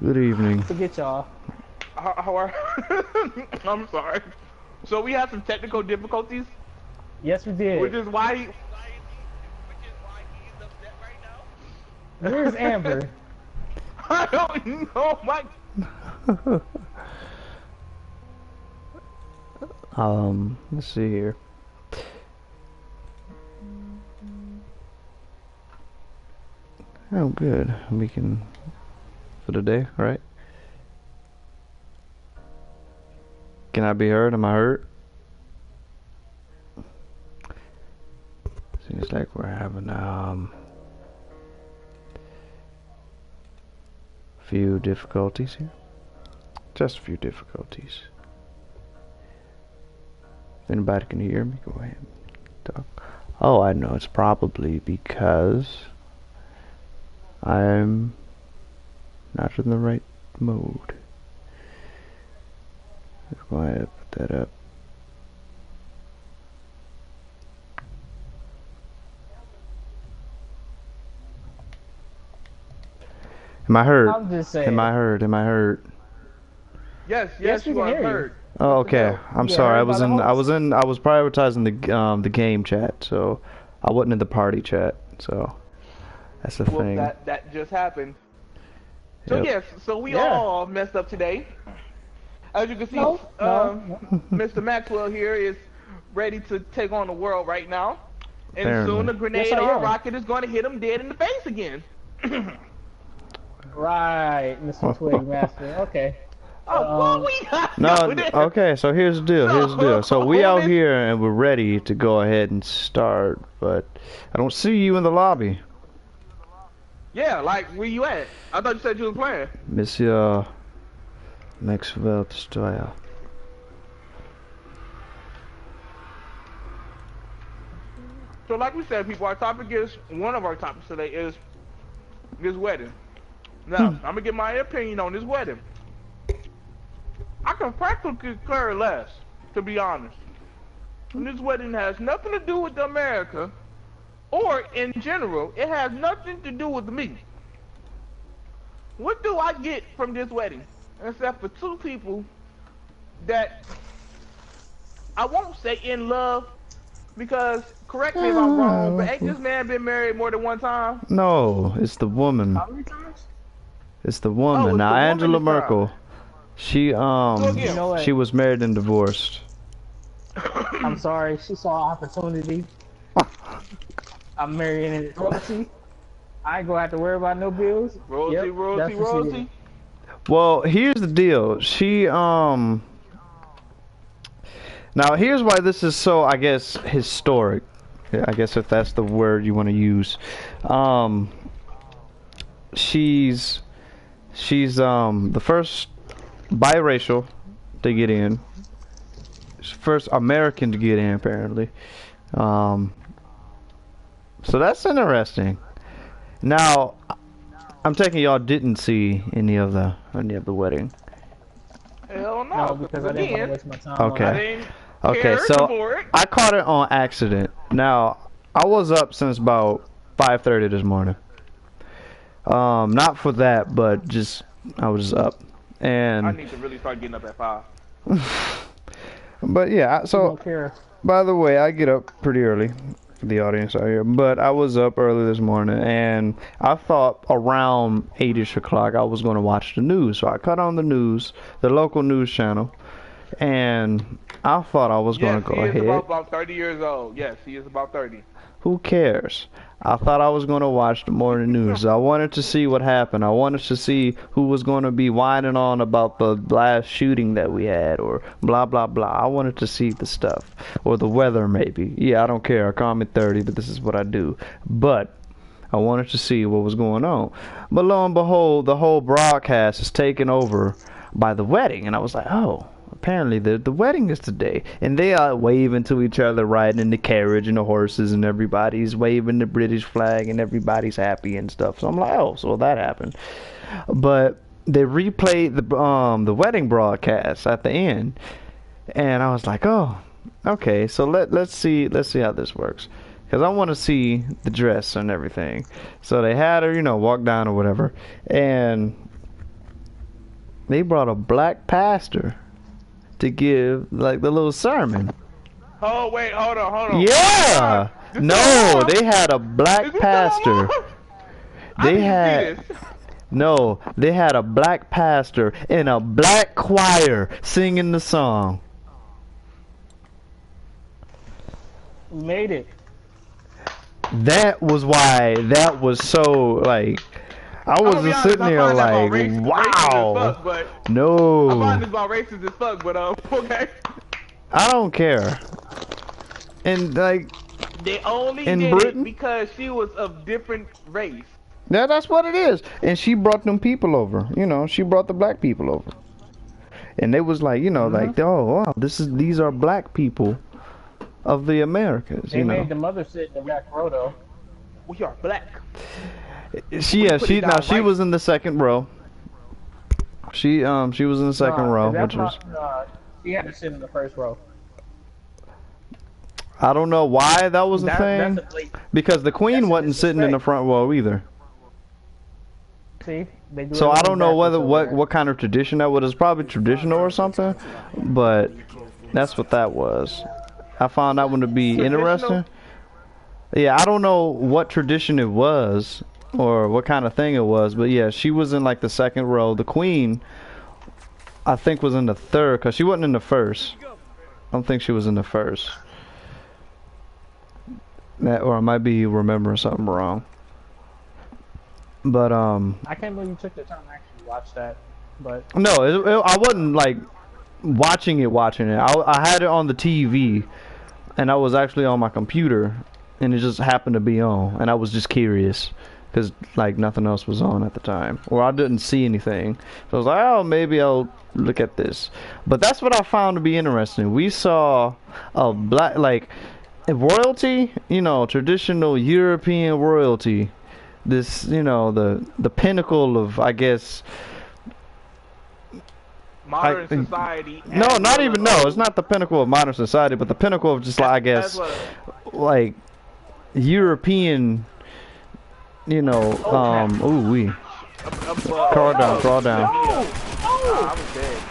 Good evening. Forget y'all. How are? I'm sorry. So we had some technical difficulties, Yes, we which did. is why he's Where's upset right now. Amber? I don't know. My Let's see here. Oh, good. We can for the day, right? Can I be heard? Am I heard? Seems like we're having few difficulties here. Just a few difficulties. If anybody can hear me, go ahead and talk. Oh, I know. It's probably because I'm not in the right mode. Let's go ahead and put that up. Am I heard? I'm just saying. Am I heard? Am I heard? yes, we you can are hear you. heard. Oh, okay. I'm Yeah, sorry. heard by the host. I was prioritizing the game chat, so I wasn't in the party chat. So that's the Well, thing. that just happened. So Yep. yes, so we Yeah. all messed up today. As you can see, No. Mr. Maxwell here is ready to take on the world right now, and Apparently. soon a grenade Yes, I or a am. rocket is going to hit him dead in the face again. Right, Mr. Twig Master. Okay. Oh, well, we got No, this. okay, so here's the deal. Here's the deal. So we out here and we're ready to go ahead and start, but I don't see you in the lobby, Yeah, like where you at? I thought you said you was playing. Monsieur Maxwell Destroyer. So like we said, people, one of our topics today is this wedding. Now, I'm gonna get my opinion on this wedding. I can practically care less, to be honest. And this wedding has nothing to do with America, or in general, it has nothing to do with me. What do I get from this wedding? Except for two people that I won't say in love, because correct me if I'm wrong, but ain't this man been married more than one time? No, it's the woman. How many times? It's the Oh, woman. it's Now the woman Angela this time. Merkel. She again. You know what? she was married and divorced. I'm sorry. She saw opportunity. I'm marrying in royalty. I ain't gonna have to worry about no bills. Royalty, Yep, royalty, that's what she royalty. did. Well, here's the deal. She now here's why this is so, I guess, historic. I guess if that's the word you want to use. She's the first biracial to get in. She's the first American to get in, apparently. So that's interesting. Now, I'm taking y'all didn't see any of the wedding. Hell no. No, because I didn't want to waste my time. Okay. On I it. didn't Okay, care so for it. I caught it on accident. Now, I was up since about 5:30 this morning. Not for that, but just I was up, I and need to really start getting up at 5. but yeah. She So don't care. by the way, I get up pretty early for the audience out here, but I was up early this morning, and I thought around 8ish o'clock I was going to watch the news. So I cut on the news, the local news channel, and I thought I was going Yes, to go he is ahead. about 30 years old. Yes, he is about 30. Who cares? I thought I was going to watch the morning news. I wanted to see what happened. I wanted to see who was going to be whining on about the last shooting that we had or blah, blah, blah. I wanted to see the stuff. Or the weather, maybe. Yeah, I don't care. I call me 30, but this is what I do. But I wanted to see what was going on. But lo and behold, the whole broadcast is taken over by the wedding. And I was like, oh. Apparently the wedding is today, and they are waving to each other, riding in the carriage and the horses, and everybody's waving the British flag, and everybody's happy and stuff. So I'm like, oh, so that happened. But they replayed the wedding broadcast at the end, and I was like, oh, okay. So let's see how this works, because I want to see the dress and everything. So they had her, walk down or whatever, and They brought a black pastor to give like the little sermon. Oh wait, hold on. Yeah. This No, is they had a black Is this pastor. still on? I They didn't had see this. no, they had a black pastor and a black choir singing the song. We made it. That was why that was so like I was I'll be just honest, sitting I there find that about like, racist as wow. fuck, but I No, find this about racist as fuck, but okay. I don't care. And like, They only In did Britain? it because she was of different race. that's what it is. And she brought them people over. You know, she brought the black people over. And they was like, you know, like, oh wow, these are black people of the Americas. They You know, made the mother sit in the back row though. We are black. she put it down she right. was in the second row. She was in the second row, That's which was she had to sit in the first row. I don't know why that was the thing. That's a blatant. Because the queen That's a wasn't sitting in the disrespect. front row either. See, they do So I everything don't know backwards over what there. what kind of tradition that was. It's probably traditional or something, but that's what that was. I found that one to be Traditional? interesting. Yeah, I don't know what tradition it was or what kind of thing it was, but yeah, she was in like the second row. The queen, I think, was in the third because she wasn't in the first. I don't think she was in the first. That, or I might be remembering something wrong. But I can't believe you took the time to actually watch that. But no, I wasn't like watching it. I had it on the TV, and I was actually on my computer, and it just happened to be on, and I was just curious because like nothing else was on at the time, or I didn't see anything. So I was like, oh, maybe I'll look at this. But that's what I found to be interesting. We saw a black like royalty, you know, traditional European royalty. This, you know, the pinnacle of, I guess. Modern society. No, as not well even. as- No, it's not the pinnacle of modern society, but the pinnacle of just, like, I guess, That's what- like European. You know, ooh wee. Crawl down, crawl down. I was dead.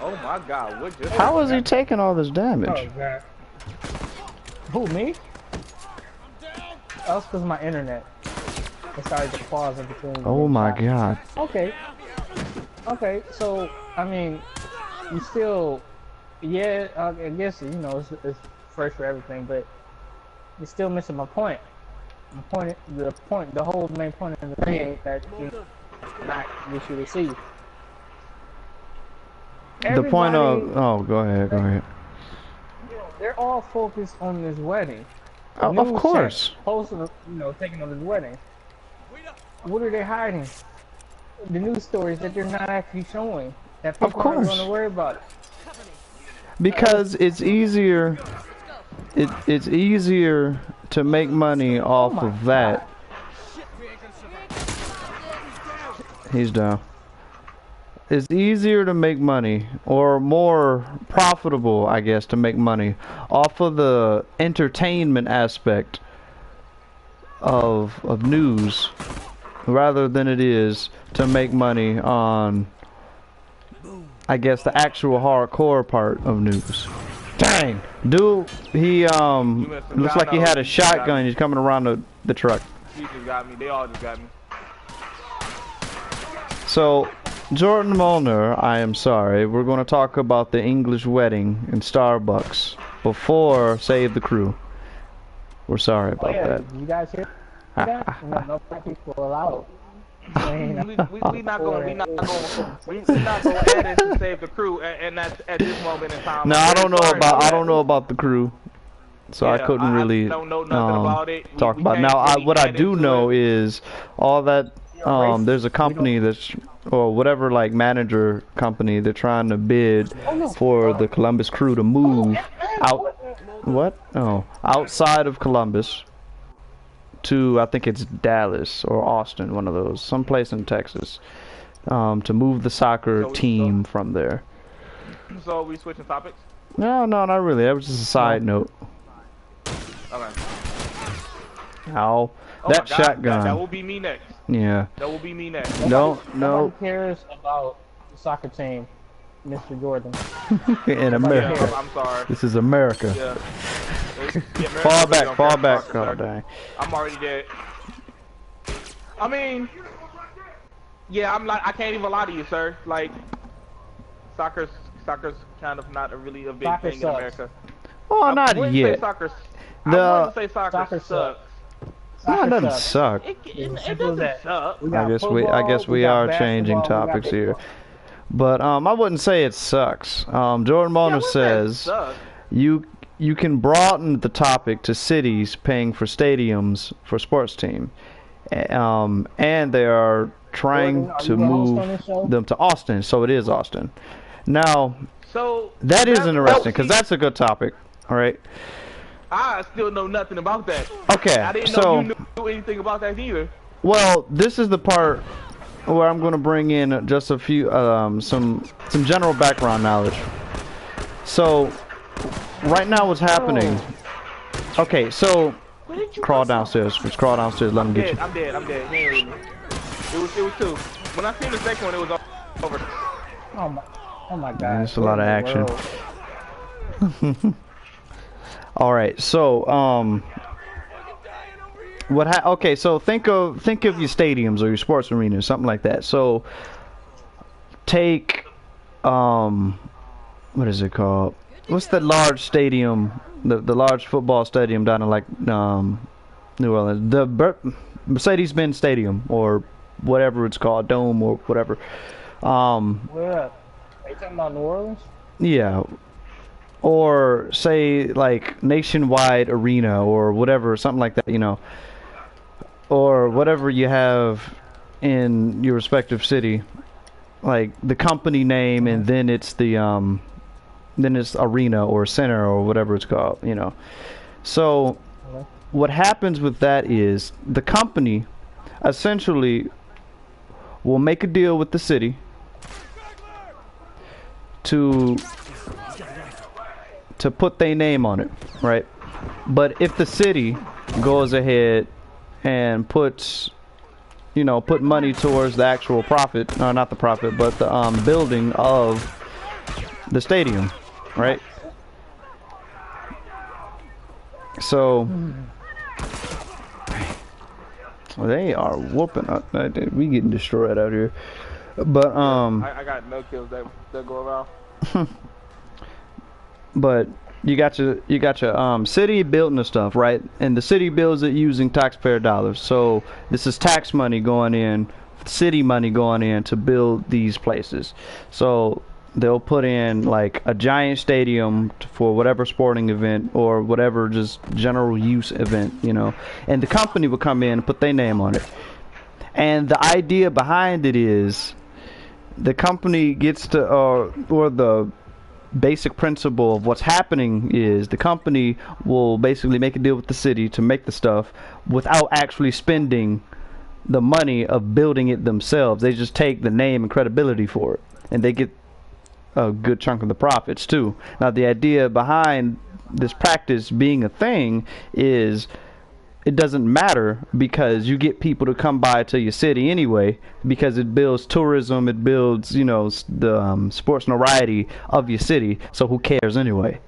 Oh my god, what just How is he taking all this oh damage? god. Who, me? That was because of my internet. It started to pause in between. Oh my god. Okay. Okay, so, I mean, you still, yeah, I guess, you know, it's first for everything, but you're still missing my point. The whole main point of the thing that you not get you to see. The point of Everybody- go ahead. They're all focused on this wedding. Of News course. checks posting, you know, taking on this wedding. What are they hiding? The news stories that they're not actually showing. That people aren't course. going to worry about it. Because it's easier. It's easier to make money off my of that. He's down. It's easier to make money, or more profitable, I guess, to make money off of the entertainment aspect of news, rather than it is to make money on, I guess, the actual hardcore part of news. Dang, dude, he looks like he had a shotgun. He's coming around the truck. He just got me. They all just got me. So, Jordan Molnar, I am sorry. We're going to talk about the English wedding in Starbucks before Save the Crew. We're sorry about that. You guys hear that? No black people allowed. We not going to add it to Save the Crew, and that's at this moment in time. No, I don't know about the crew, so I couldn't really don't know nothing about it. talk We about it. can't Now, really what I add do into know it. is all that there's a company that's, or whatever, like manager company, they're trying to bid for the Columbus Crew to move out. What? Oh, outside of Columbus to, I think it's Dallas or Austin, one of those, someplace in Texas, to move the soccer team from there. So we switching topics. No, not really. That was just a side note. Okay. Ow. Oh my That God, shotgun. that will be me next. Yeah. That will be me next. No. Nobody cares about the soccer team, Mr. Jordan. In Yeah, America. I'm sorry. This is America. Yeah. America Fall really back, don't fall care back. about Oh, soccer, dang. I'm already dead. I mean, yeah, I can't even lie to you, sir. Like, soccer's kind of not really a big Soccer thing in sucks. America. Oh, I not wouldn't yet. say soccer. I The- wouldn't say soccer Soccer sucks. sucks. No, it Soccer doesn't sucks. suck. It doesn't suck. We I got guess football, we got are changing basketball, we got topics here. baseball. But I wouldn't say it sucks. Jordan Mona says you can broaden the topic to cities paying for stadiums for sports team, and they are trying Jordan, are to you the host move on this show? them to Austin. So it is Austin. Now So that is interesting because see, that's a good topic. All right. I still know nothing about that. Okay. I didn't So know you knew anything about that either. well, this is the part where I'm going to bring in just a few some general background knowledge. So right now what's happening? Okay, so crawl downstairs. Just crawl downstairs. Let them get you. I'm dead. He ain't with me. It was two. When I seen the second one, it was over. Oh my God. There's a lot of What in the action. world? All right, so okay, so think of your stadiums or your sports arenas, something like that. So take what is it called? What's that large stadium? The large football stadium down in like New Orleans, the Mercedes-Benz Stadium or whatever it's called, Dome or whatever. Where at? Are you talking about New Orleans? Yeah. Or say like Nationwide Arena or whatever, something like that, you know. Or whatever you have in your respective city. Like the company name and then it's the then it's arena or center or whatever it's called, you know. So what happens with that is the company essentially will make a deal with the city to put their name on it, right? But if the city goes ahead and puts, you know, put money towards the actual profit, no, not the profit, but the building of the stadium, right? So they are whooping us. We getting destroyed out here. But I got no kills that go around. But you got your city building the stuff, right? And the city builds it using taxpayer dollars. So this is tax money going in, city money going in to build these places. So they'll put in like a giant stadium for whatever sporting event or whatever just general use event, you know. And the company will come in and put their name on it. And the idea behind it is the company gets to or the basic principle of what's happening is the company will basically make a deal with the city to make the stuff without actually spending the money of building it themselves. They just take the name and credibility for it, and they get a good chunk of the profits too. Now the idea behind this practice being a thing is it doesn't matter because you get people to come by to your city anyway because it builds tourism, it builds, you know, the sports notoriety of your city, so who cares anyway?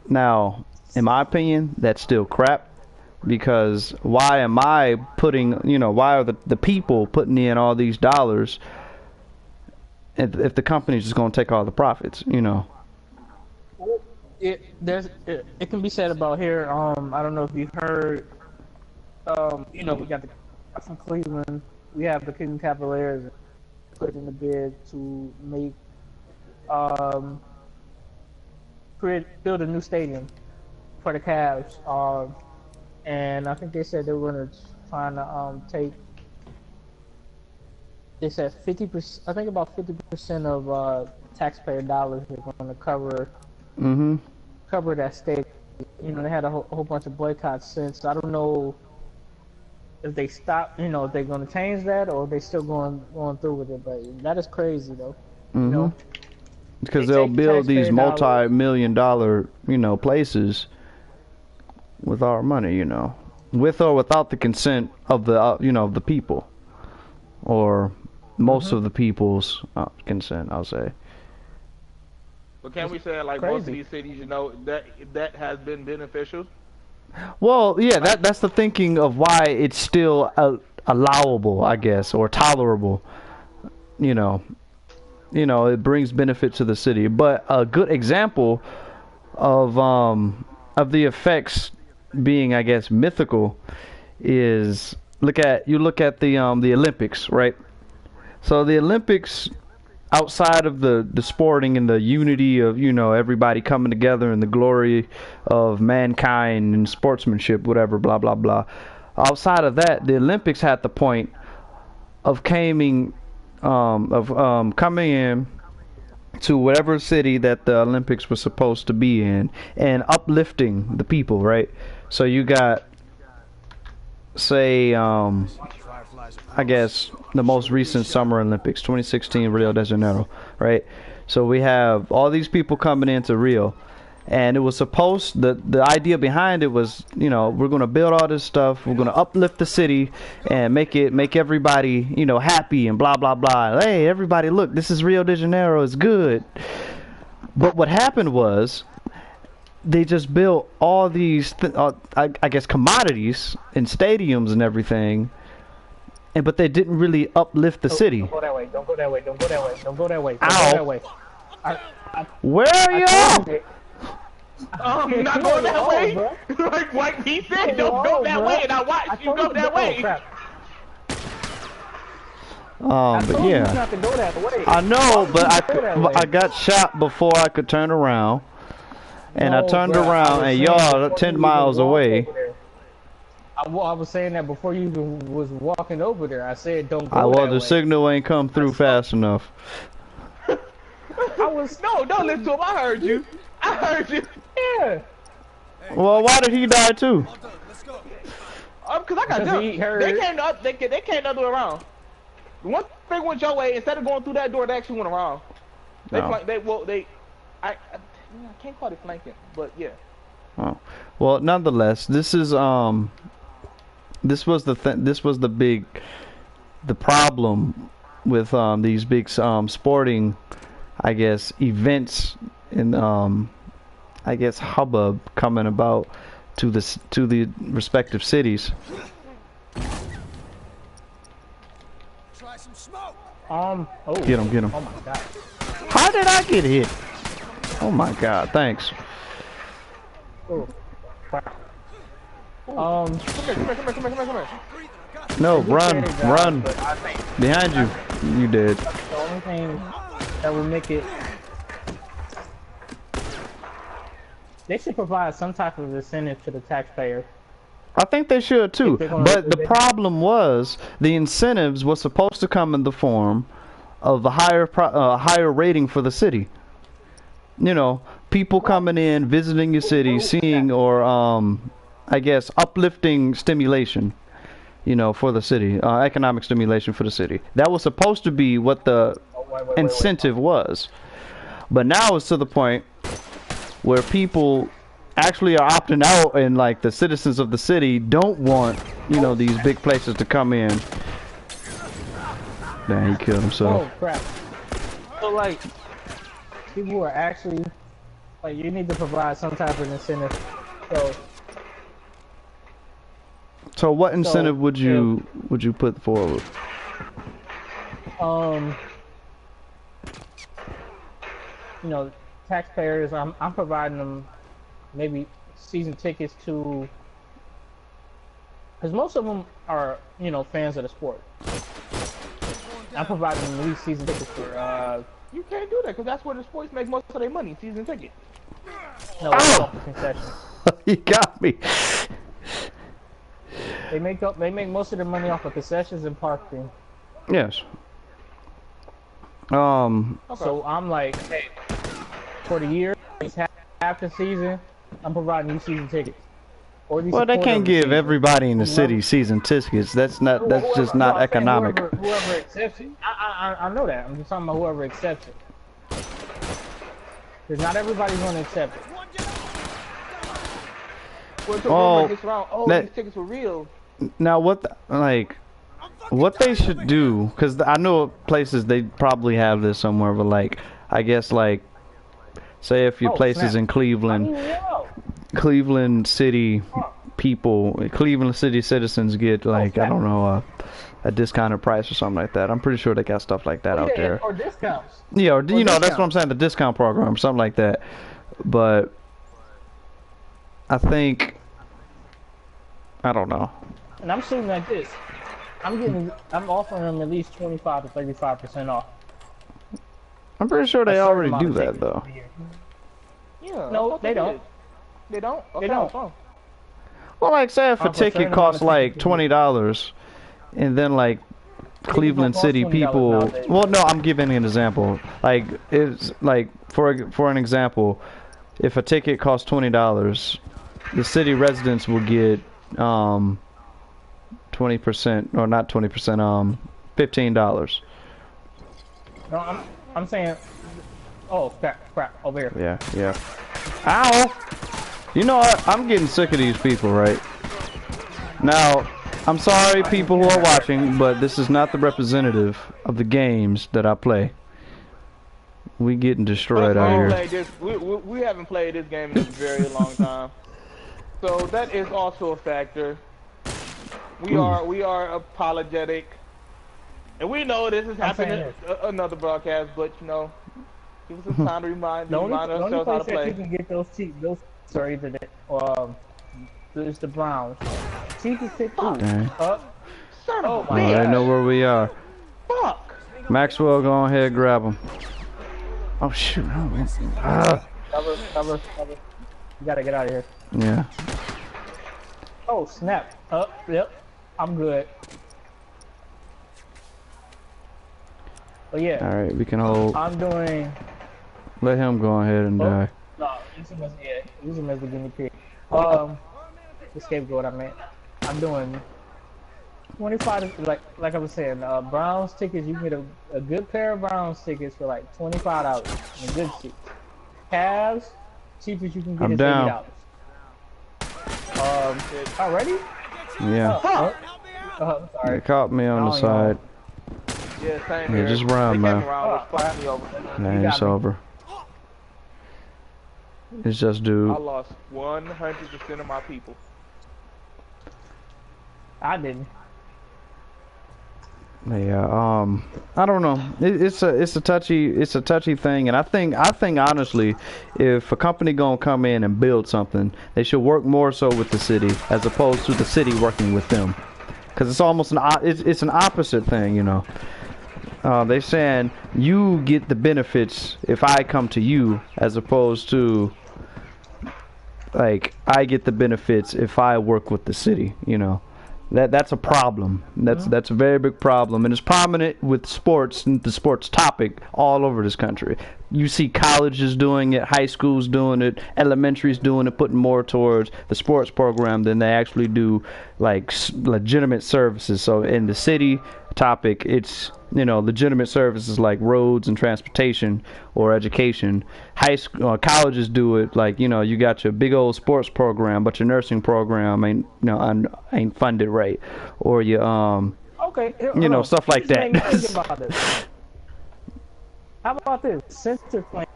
Now, in my opinion, that's still crap because why am I putting, you know, why are the people putting in all these dollars if the company's just going to take all the profits, you know? It can be said about here. I don't know if you've heard. You know, we got from Cleveland. We have the Cleveland Cavaliers put in the bid to make build a new stadium for the Cavs. And I think they said they were going to try to take. They said 50%. I think about 50% of taxpayer dollars are going to cover. Cover that stadium. You know, they had a whole bunch of boycotts since. I don't know if they stop. You know, if they're going to change that or if they still going through with it. But that is crazy, though. You know, because they'll build these multi-million-dollar, you know, places with our money. You know. with or without the consent of the the people, or most of the people's consent, I'll say. But can we say like most of these cities, that has been beneficial? Well, yeah, that's the thinking of why it's still allowable, I guess, or tolerable. You know, it brings benefit to the city. But a good example of the effects being, I guess, mythical is look at the Olympics, right? So the Olympics, outside of the sporting and the unity of everybody coming together and the glory of mankind and sportsmanship, whatever, blah blah blah. Outside of that, the Olympics had the point of coming in to whatever city that the Olympics was supposed to be in and uplifting the people, right? So you got, say, I guess the most recent Summer Olympics, 2016 Rio de Janeiro, right? So we have all these people coming into Rio, and it was supposed, the idea behind it was, we're going to build all this stuff, we're going to uplift the city and make everybody, happy and blah blah blah. Hey, everybody, look, this is Rio de Janeiro, it's good. But what happened was they just built all these I guess commodities and stadiums and everything, but they didn't really uplift the city. Don't go that way. Don't go that way. Don't go that way. Don't go that way. Don't Ow. go that way. Where are you? Not going that way. Like he said, don't go that way, and I watched you go that way. But yeah, not to go that way. I know, but I got shot before I could turn around, and I turned around, and y'all 10 miles away. I was saying that before you even was walking over there. I said don't go that way. The signal ain't come through fast enough. Don't listen to him. I heard you. Yeah. Well, why did he die too? Because I got jumped. They came up. They came the other way around. One thing went your way. Instead of going through that door, they actually went around. I can't call it flanking, but yeah. Oh. Well, nonetheless, this is this was the problem with these big sporting, I guess, events and I guess hubbub coming about to the respective cities. Try some smoke. Get him. Oh my god. How did I get hit? Oh my god, thanks. Oh. Crap. Come here. No, run. Behind you. You did. The only thing that would make it... They should provide some type of incentive to the taxpayer. I think they should too. But the problem was the incentives were supposed to come in the form of a higher rating for the city. People coming in, visiting your city, seeing, or I guess uplifting stimulation, for the city, economic stimulation for the city. That was supposed to be what the incentive was. But now it's to the point where people actually are opting out, and like the citizens of the city don't want, these big places to come in. Damn, he killed himself. Oh crap. So like, people who are actually, like, you need to provide some type of incentive. So what incentive would you put forward? Taxpayers, I'm providing them maybe season tickets to, because most of them are fans of the sport. I'm providing them at least season tickets for. You can't do that because that's where the sports make most of their money. Season tickets. No, off the concession. You got me. They make most of their money off of concessions and parking. Yes. Okay. So I'm like, hey, for the year, half the season, I'm providing you season tickets. Well, they can't give everybody in the city season tickets. That's just not economic. Whoever accepts it. I know that. I'm just talking about whoever accepts it. Because not everybody's going to accept it. Well, the Oh, rumor gets around. Oh, that- these tickets were real. Now what they should do, because I know places they probably have this somewhere, but like I guess like say if your Oh, place snap. is in Cleveland, Yo. Cleveland City people, Cleveland City citizens get like I snap. don't know a discounted price or something like that. I'm pretty sure they got stuff like that out there. Or discounts. Yeah, or you know that's discount. what I'm saying, the discount program, something like that. But I think I don't know. And I'm shooting like this. I'm offering them at least 25 to 35% off. I'm pretty sure they A certain already amount do of that tickets though. a year. Yeah. No, I thought they don't. did. They don't. They Okay, don't. oh. Well, like say if a For a certain ticket amount costs of like tickets, $20, and then like Cleveland cost City $20 people. nowadays. Well, no, I'm giving an example. Like it's like for an example, if a ticket costs $20, the city residents will get 20% or not 20%, $15. No, I'm saying. Oh crap! Over here. Yeah, yeah. Ow! You know what? I'm getting sick of these people, right? Now, I'm sorry, people who are watching, but this is not the representative of the games that I play. We getting destroyed out here. We haven't played this game in a very long time, so that is also a factor. We are apologetic, and we know this is happening another broadcast, but you know, give us some time to remind ourselves how to place that play. you can get those are either there's the Browns. Cheapest ticket. Dang. Son of a my I God. know where we are. fuck! Maxwell, go ahead, grab him. Oh shoot! Cover. You gotta get out of here. Yeah. Oh snap! Yep. I'm good. Oh yeah. All right, we can hold. I'm doing. Let him go ahead and die. No, use him as the guinea pig. The scapegoat. I meant. I'm doing 25. Like I was saying, Browns tickets. You can get a good pair of Browns tickets for like $25 in a good seat. Cavs, cheapest you can get I'm is down. $80. Already? Yeah. Sorry. They caught me on the Oh, side. Yeah, same Yeah, here. just run, They man. came around, was fucking me over. Nah, got it's me. over. It's just dude. I lost 100% of my people. I didn't. Yeah, I don't know. It's a touchy thing, and I think honestly, if a company gonna come in and build something, they should work more so with the city as opposed to the city working with them, because it's almost it's an opposite thing, you know. They're saying you get the benefits if I come to you, as opposed to like I get the benefits if I work with the city, you know. That's a problem. That's a very big problem, and it's prominent with sports and the sports topic all over this country. You see colleges doing it, high schools doing it, elementaries doing it, putting more towards the sports program than they actually do like legitimate services. So in the city topic, it's, you know, legitimate services like roads and transportation or education. High school, colleges do it like, you know, you got your big old sports program, but your nursing program ain't, you know, ain't funded right, or your Okay. you know, stuff like Just make me that. think about this. How about this? Since they're playing,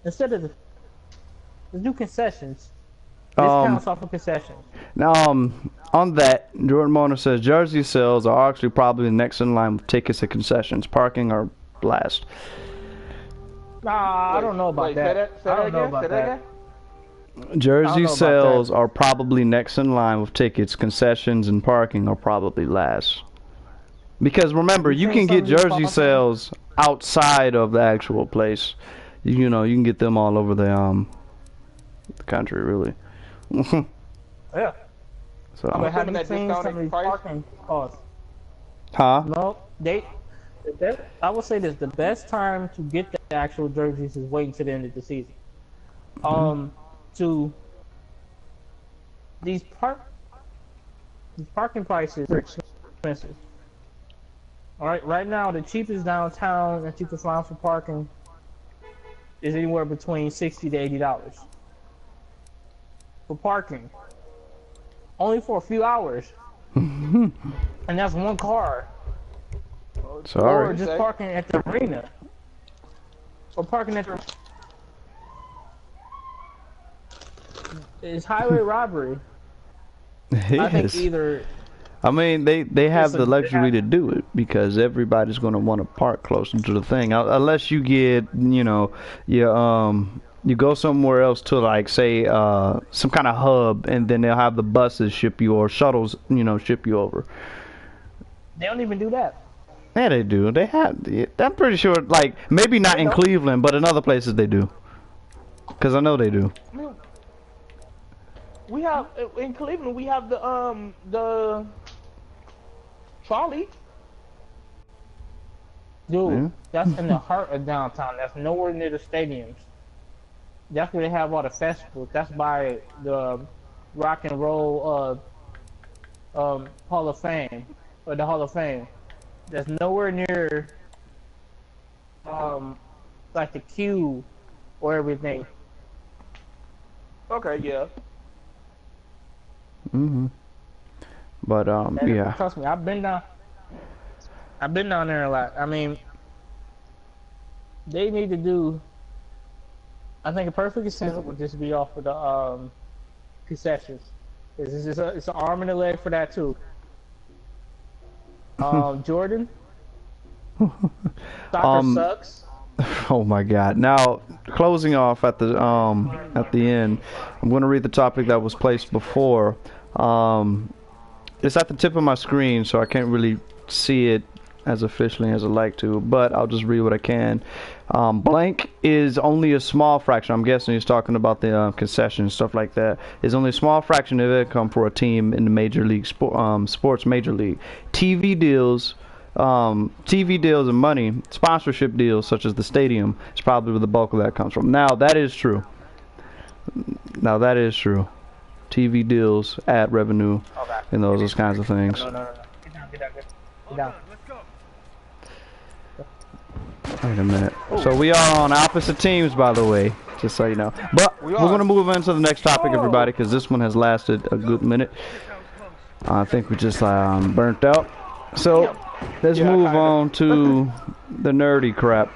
instead of let's do concessions. Discounts off of concessions. Now, on that, Jordan Mona says jersey sales are actually probably next in line with tickets and concessions. Parking are last. Nah, I don't know about that. I don't know about that. Jersey about sales that. are probably next in line with tickets, concessions, and parking are probably last. Because remember, you can get jersey sales outside of the actual place. You know, you can get them all over the country, really. Yeah. So, But have you that seen discounted some of these price? parking costs? huh? No, I would say this: the best time to get the actual jerseys is waiting to the end of the season. To these parking prices are expensive. All right, right now the cheapest downtown that you can find for parking is anywhere between $60 to $80. for parking, only for a few hours, and that's one car. Sorry. Or just parking at the arena, or parking at the. It's highway robbery. I think Yes. either. I mean, they have the luxury to have- do it because everybody's going to want to park closer to the thing. Unless you get, you know, you go somewhere else to like say some kind of hub, and then they'll have the buses ship you or shuttles, you know, ship you over. They don't even do that. Yeah, they do. They have. I'm pretty sure, like maybe not in Cleveland, but in other places they do. Cause I know they do. I mean, we have in Cleveland. We have the trolley. Dude, Yeah. that's in the heart of downtown. That's nowhere near the stadiums. That's where they have all the festivals. That's by the Rock and Roll Hall of Fame, or the Hall of Fame. That's nowhere near like the queue or everything. Okay, yeah. But And yeah. trust me, I've been down there a lot. I mean, they need to do. I think a perfect example would just be off of the concessions. It's an arm and a leg for that too. Jordan. Soccer sucks. Oh my God! Now, closing off at the end, I'm going to read the topic that was placed before. It's at the tip of my screen, so I can't really see it as officially as I'd like to, but I'll just read what I can. Blank is only a small fraction. I'm guessing he's talking about the concessions, stuff like that. Is only a small fraction of income for a team in the major league sports major league. TV deals and money, sponsorship deals such as the stadium is probably where the bulk of that comes from. Now that is true. TV deals, ad revenue, Okay. and those kinds of things. No. Get down. Wait a minute. So we are on opposite teams, by the way, just so you know. But we're going to move into the next topic, everybody, because this one has lasted a good minute. I think we just burnt out. So let's move on to the nerdy crap.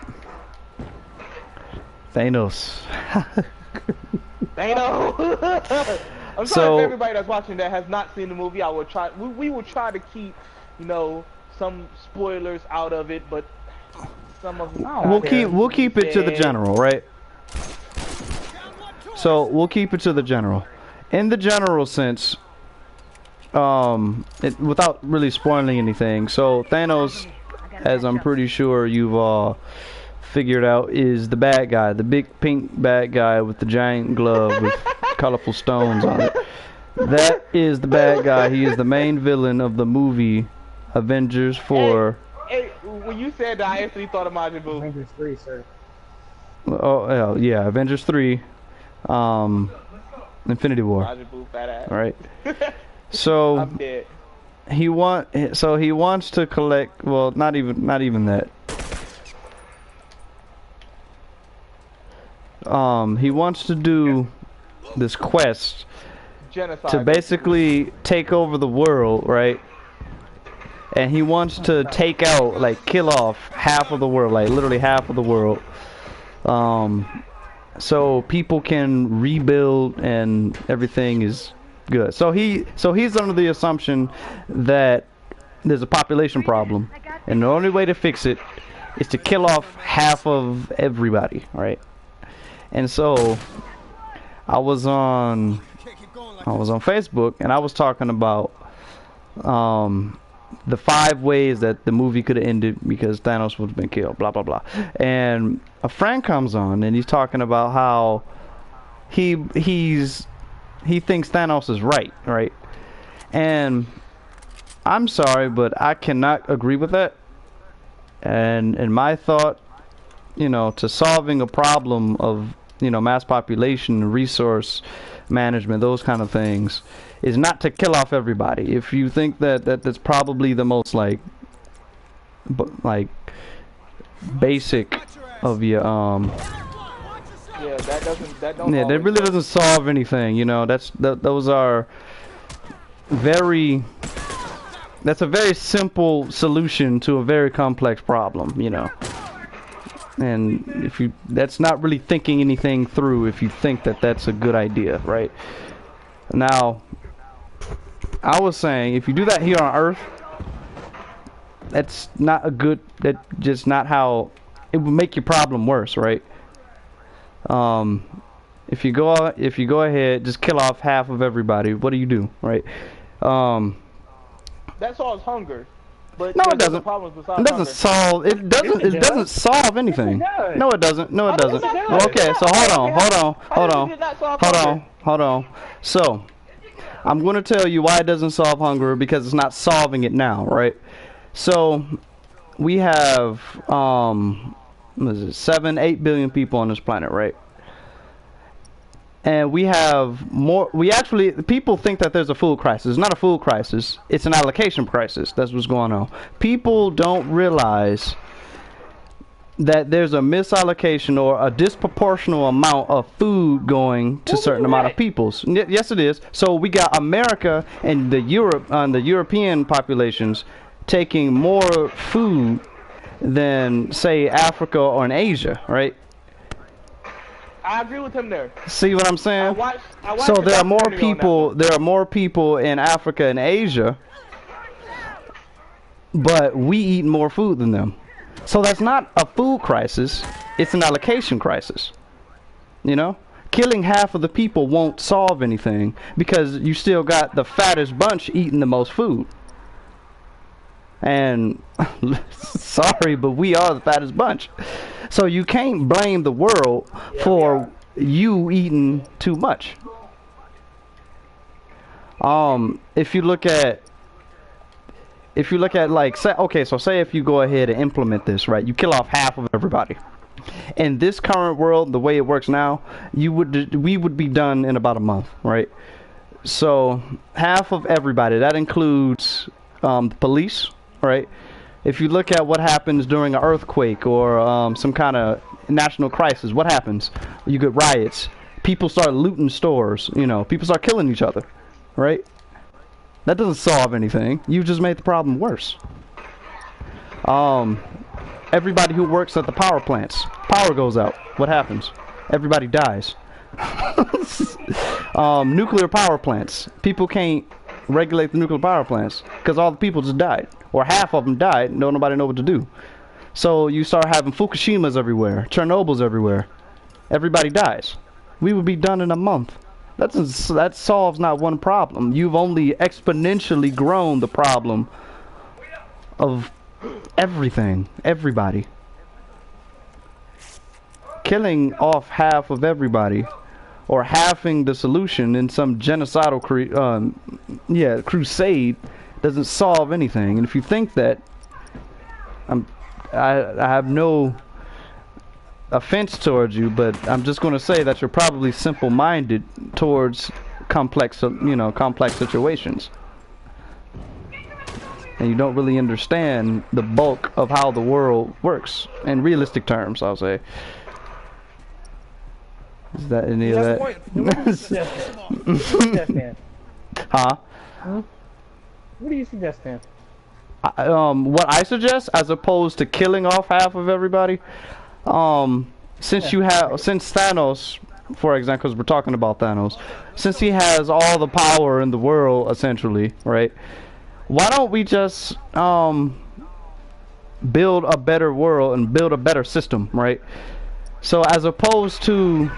Thanos. Thanos. I'm sorry So- for everybody that's watching that has not seen the movie. I will try. We will try to keep, you know, some spoilers out of it, but some of them. We'll keep it to the general, right? So we'll keep it to the general. In the general sense, without really spoiling anything. So Thanos, as I'm pretty sure you've all figured out, is the bad guy, the big pink bad guy with the giant glove with colorful stones on it. That is the bad guy. He is the main villain of the movie Avengers 4. Hey, when you said that, I instantly thought of Majin Buu. Avengers 3, sir. Oh yeah, Avengers 3, Infinity War. Majin Buu, fat ass. All right. So I'm dead. he wants to collect. Well, not even that. He wants to do this quest Genocide. to basically take over the world, right? And he wants to take out, like, kill off half of the world, like literally half of the world, so people can rebuild and everything is good. So he's under the assumption that there's a population problem, and the only way to fix it is to kill off half of everybody, right? And so I was on Facebook and I was talking about the 5 ways that the movie could have ended because Thanos would have been killed, blah blah blah. And a friend comes on and he's talking about how he thinks Thanos is right? And I'm sorry, but I cannot agree with that. And in my thought, to solving a problem of, mass population, resource management, those kind of things, is not to kill off everybody. If you think that's probably the most like basic of your Yeah, that don't Yeah, that always really work. doesn't solve anything. You know, those are very. That's a very simple solution to a very complex problem. You know, and if you, that's not really thinking anything through. If you think that that's a good idea, right? Now, I was saying if you do that here on Earth, that's not a good. That just not how it would make your problem worse, right? If you go ahead, just kill off half of everybody. What do, right? Um, That solves hunger. But no, it there's other doesn't. problems It besides doesn't hunger. solve. It doesn't. Yes, it It doesn't does. solve anything. Yes, it does. No, it doesn't. No, it doesn't. does it Well, not? okay, so hold on. Hold on. So, I'm going to tell you why it doesn't solve hunger because it's not solving it now, right? So, we have what is it, 7, 8 billion people on this planet, right? And we have more. We actually, people think that there's a food crisis. It's not a food crisis. It's an allocation crisis. That's what's going on. People don't realize that there's a misallocation or a disproportional amount of food going to certain amount of peoples. Yes, it is. So we got America and the European populations taking more food than, say, Africa or in Asia, right? I agree with him there. See what I'm saying? I watched So the there are more documentary on that people. one. There are more people in Africa and Asia, but we eat more food than them. So that's not a food crisis. It's an allocation crisis. You know, killing half of the people won't solve anything because you still got the fattest bunch eating the most food. And sorry, but we are the fattest bunch. So you can't blame the world for you eating too much. If you look at like, say, okay, so say if you go ahead and implement this, right, you kill off half of everybody. In this current world, the way it works now, we would be done in about a month, right? So half of everybody, that includes the police, right? If you look at what happens during an earthquake or some kind of national crisis, what happens? You get riots. People start looting stores. You know, people start killing each other, right? That doesn't solve anything. You just made the problem worse. Everybody who works at the power plants, power goes out. What happens? Everybody dies. Nuclear power plants. People can't regulate the nuclear power plants because all the people just died, or half of them died, and nobody know what to do. So you start having Fukushimas everywhere, Chernobyls everywhere. Everybody dies. We would be done in a month. That solves not one problem. You've only exponentially grown the problem of everything, everybody. Killing off half of everybody, or halving the solution in some genocidal crusade, doesn't solve anything. And if you think that, I have no offense towards you, but I'm just going to say that you're probably simple-minded towards complex situations, and you don't really understand the bulk of how the world works in realistic terms, I'll say. Is that any of that? Huh? What do you suggest, Dan? What I suggest, as opposed to killing off half of everybody, since Thanos, for example, because we're talking about Thanos, since he has all the power in the world, essentially, right? Why don't we just build a better world and build a better system, right? So as opposed to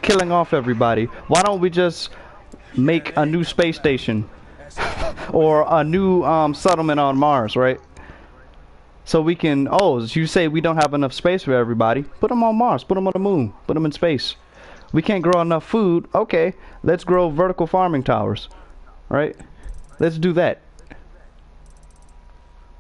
killing off everybody, why don't we just make a new space station or a new settlement on Mars, right? So we can, you say we don't have enough space for everybody, put them on Mars, put them on the moon, put them in space. We can't grow enough food, okay, let's grow vertical farming towers, right? Let's do that.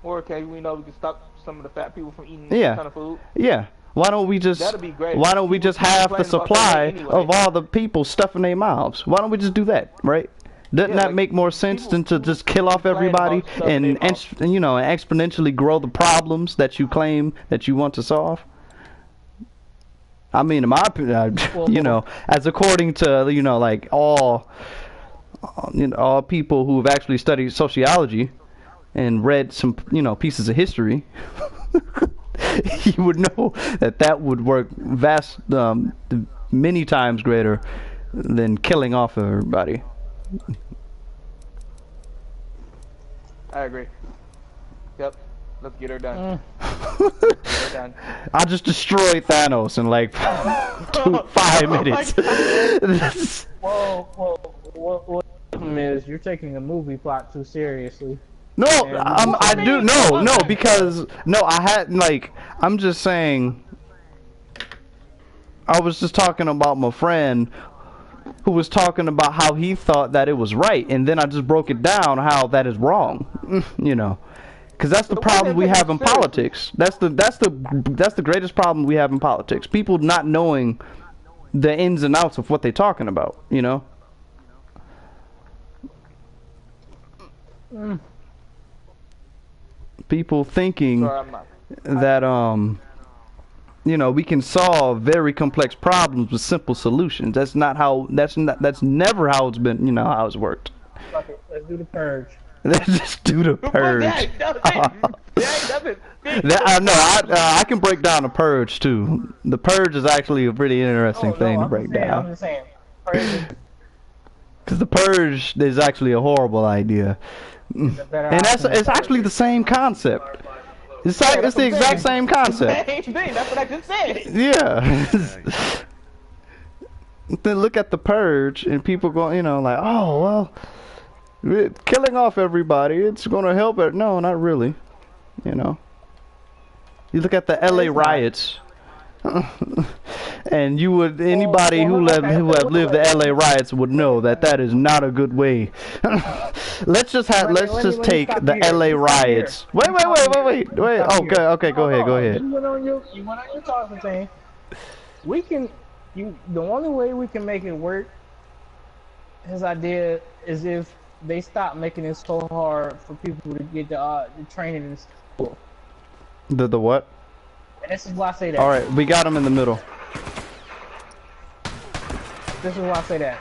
Or okay, we know we can stop some of the fat people from eating Yeah. this kind of food. Yeah. Why don't we just That'd be great. Why don't we just have the Complain about supply that anyway. of all the people stuffing their mouths? Why don't we just do that, right? Doesn't Yeah, that like, make more sense people than to just kill off complain about everybody stuffing and their mouths. exponentially grow the problems that you claim that you want to solve? I mean, in my opinion, you know, as according to, you know, like all, you know, all people who have actually studied sociology and read some, you know, pieces of history, you would know that that would work many times greater than killing off everybody. I agree. Yep. Let's get her done. Get her done. I just destroyed Thanos in like 5 minutes. Well, what is you're taking a movie plot too seriously. No, I do no, because I had like I'm just saying. I was just talking about my friend who was talking about how he thought that it was right, and then I just broke it down how that is wrong. You know. Because that's the problem we have in politics. That's the greatest problem we have in politics. People not knowing the ins and outs of what they're talking about. You know. People thinking that you know, we can solve very complex problems with simple solutions. That's not how. That's never how it's been. You know how it's worked. Okay, let's do the purge. Let's just do the purge. I can break down the purge too. The purge is actually a pretty interesting thing to break down. I'm just saying. Because the purge is actually a horrible idea, and it's actually the same concept. It's the exact same concept. Same thing. That's what I just said. Yeah. Then look at the purge, and people go, you know, like, oh well. Killing off everybody, it's going to help it. No, not really. You know. You look at the LA riots. And you would anybody who have lived the LA riots would know that that is not a good way. let's just take the LA riots. Wait. Okay, go ahead. You went on your talking thing. The only way we can make it work, his idea is if they stop making it so hard for people to get the training in school. The what? And this is why I say that. All right, we got him in the middle. This is why I say that.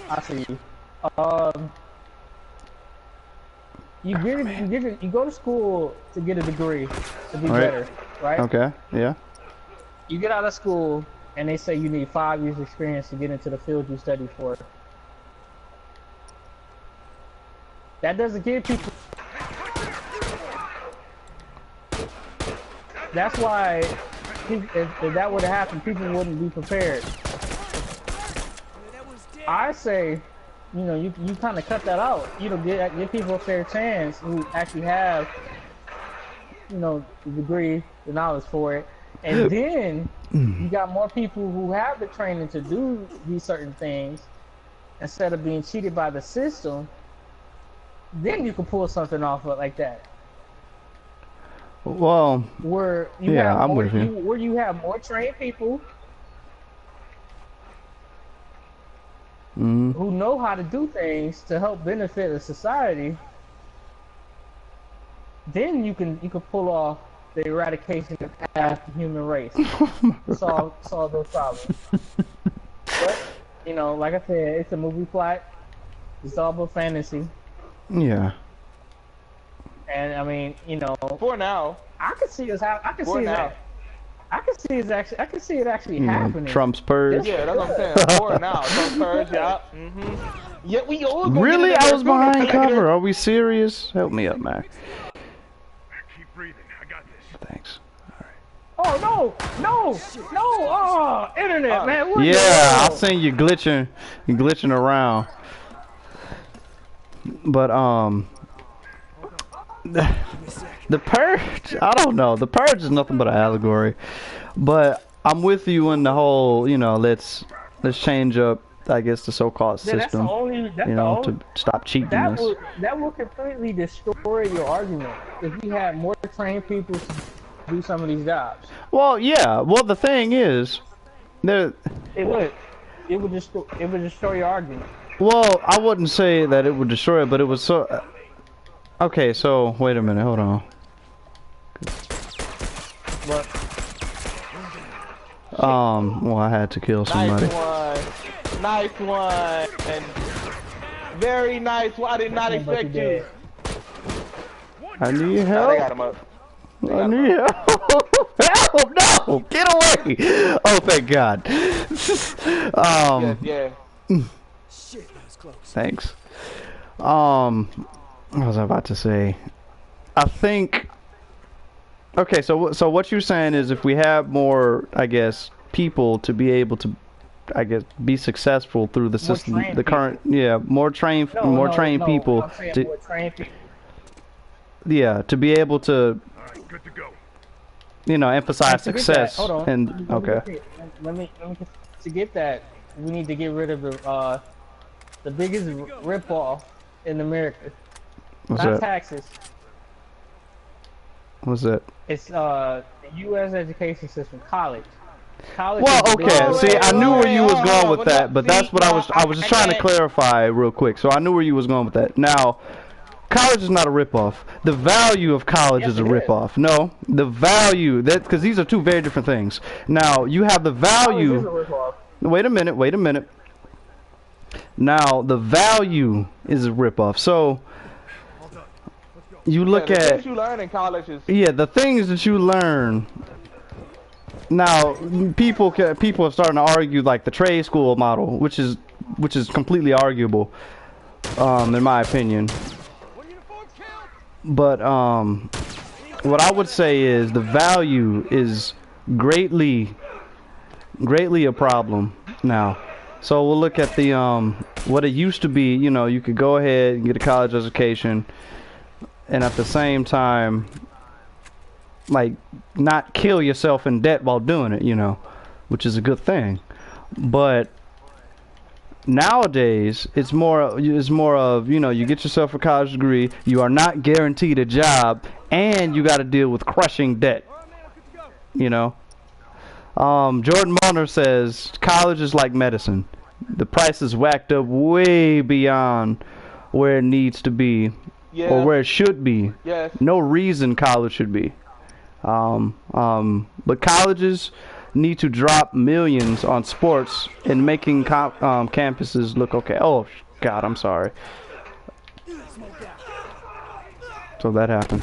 I see you. You go to school to get a degree to be better, right? Okay. Yeah. You get out of school and they say you need 5 years experience to get into the field you study for. That doesn't give people. That's why, if that would have happened, people wouldn't be prepared. I say, you know, you kind of cut that out. You know, give people a fair chance who actually have, you know, the degree, the knowledge for it, and then you got more people who have the training to do these certain things instead of being cheated by the system. Then you can pull something off like that. Well, where you where you have more trained people who know how to do things to help benefit the society. Then you can pull off the eradication of half the human race. solve those problems. But you know, like I said, it's a movie plot. It's all about fantasy. Yeah. And I mean, you know, for now, I can see it actually happening. Trump's purge. Yeah, that's what I'm saying. For now, Trump's purge. Yeah. Yeah, we all really. I was behind cover. Are we serious? Help me up, man. Keep breathing. I got this. Thanks. Oh no! Oh, internet, man. What I seen you glitching around. But the purge, I don't know. The purge is nothing but an allegory. But I'm with you in the whole, you know, let's change up, I guess, the so-called system. To stop cheating us. That will completely destroy your argument if you had more trained people to do some of these jobs. Well, yeah. Well, the thing is, it would destroy your argument. Well, I wouldn't say that it would destroy it, but it was so. Okay, so wait a minute, hold on. What? Well, I had to kill somebody. Nice one. And very nice. Well, I did not expect you. I need Oh, they help. got him up. I need help. Help! No! Get away! Oh, thank God. Yeah. Shit, that was close. Thanks. What was I about to say? I think. Okay, so what you're saying is if we have more, I guess, people to be able to, I guess, be successful through the system, the current, more trained people I'm saying to, more trained people. yeah, to be able to, Alright, good to go. you know, emphasize To get success. that, hold on. And okay, Let me to get that, we need to get rid of the biggest ripoff in America. what's Not that? taxes. What's that? It's the U.S. education system, college. College. Well, is the okay. biggest- See, I knew where you was hold going on, with but that, but that's what I was I just trying to can't- clarify real quick. So I knew where you was going with that. Now, college is not a ripoff. The value of college Yes, is a it is. ripoff. No, the value that because these are two very different things. Now you have the College is a value. ripoff. Wait a minute. Now the value is a ripoff. So you look the at things you learn in college is the things that you learn. Now, people are starting to argue like the trade school model, which is completely arguable, in my opinion. But what I would say is the value is greatly a problem now. So we'll look at the what it used to be. You know, you could go ahead and get a college education, and at the same time, like, not kill yourself in debt while doing it, you know, which is a good thing. But nowadays it's more of, you know, you get yourself a college degree, you are not guaranteed a job, and you got to deal with crushing debt, you know. Jordan Mulner says college is like medicine. The price is whacked up way beyond where it needs to be, or where it should be. yes. No reason college should be. But colleges need to drop millions on sports and making campuses look okay. Oh God, I'm sorry. So that happened.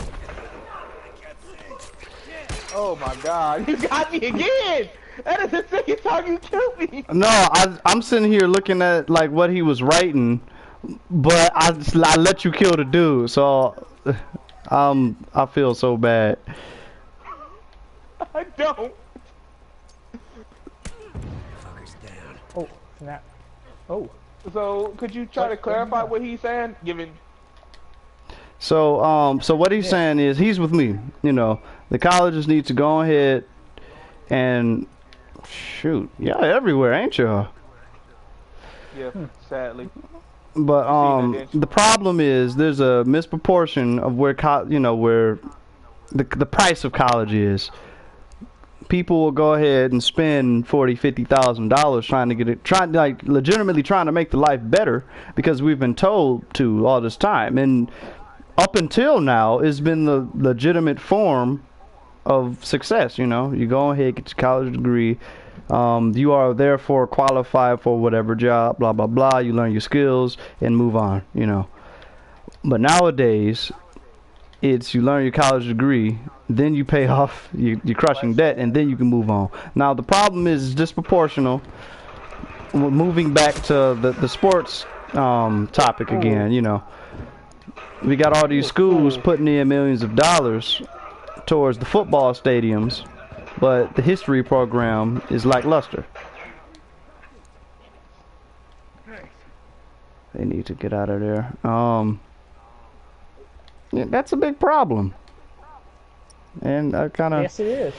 Oh my God, you got me again. That is the second time you killed me. No, I'm sitting here looking at like what he was writing, but I let you kill the dude, so I feel so bad. I don't. Oh, snap. Oh. So could you try to clarify what he's saying? Given So what he's saying is he's with me. You know, the colleges need to go ahead and shoot. Yeah, everywhere, ain't y'all? yeah, sadly. But the problem is there's a misproportion of where where the price of college is. People will go ahead and spend $40,000-$50,000 trying to get it, legitimately trying to make the life better because we've been told to all this time, and up until now, it's been the legitimate form of success. You know, you go ahead, get your college degree, you are therefore qualified for whatever job, blah blah blah. You learn your skills and move on. You know, but nowadays, it's you learn your college degree, then you pay off your crushing debt, and then you can move on. Now the problem is disproportional. We're moving back to the sports topic again. You know, we got all these schools putting in millions of dollars towards the football stadiums, but the history program is lackluster. They need to get out of there. Yeah, that's a big problem. And I kind of, Yes, it is.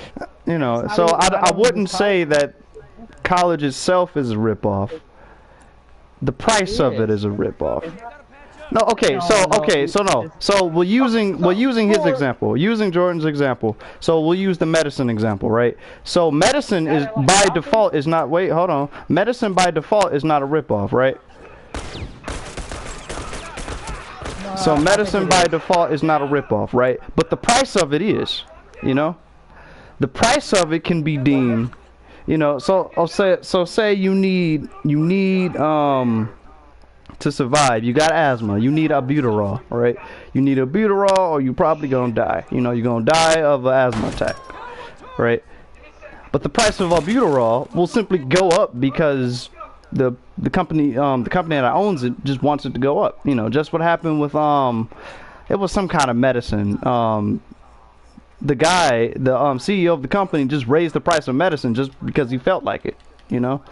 you know, so I wouldn't say that college itself is a ripoff. The price of it is a ripoff. No, okay, so we're using his example, using Jordan's example. So we'll use the medicine example, right? So medicine is by default is not. Wait, hold on. Medicine by default is not a ripoff, right? So medicine by default is not a ripoff, right? But the price of it is, you know? The price of it can be deemed, You know, say you need to survive. You got asthma. You need albuterol, right? You need albuterol, or you probably gonna die. You know, you're gonna die of an asthma attack, right? But the price of albuterol will simply go up because the company that owns it just wants it to go up. You know, just what happened with it was some kind of medicine. The guy, the CEO of the company, just raised the price of medicine just because he felt like it. You know,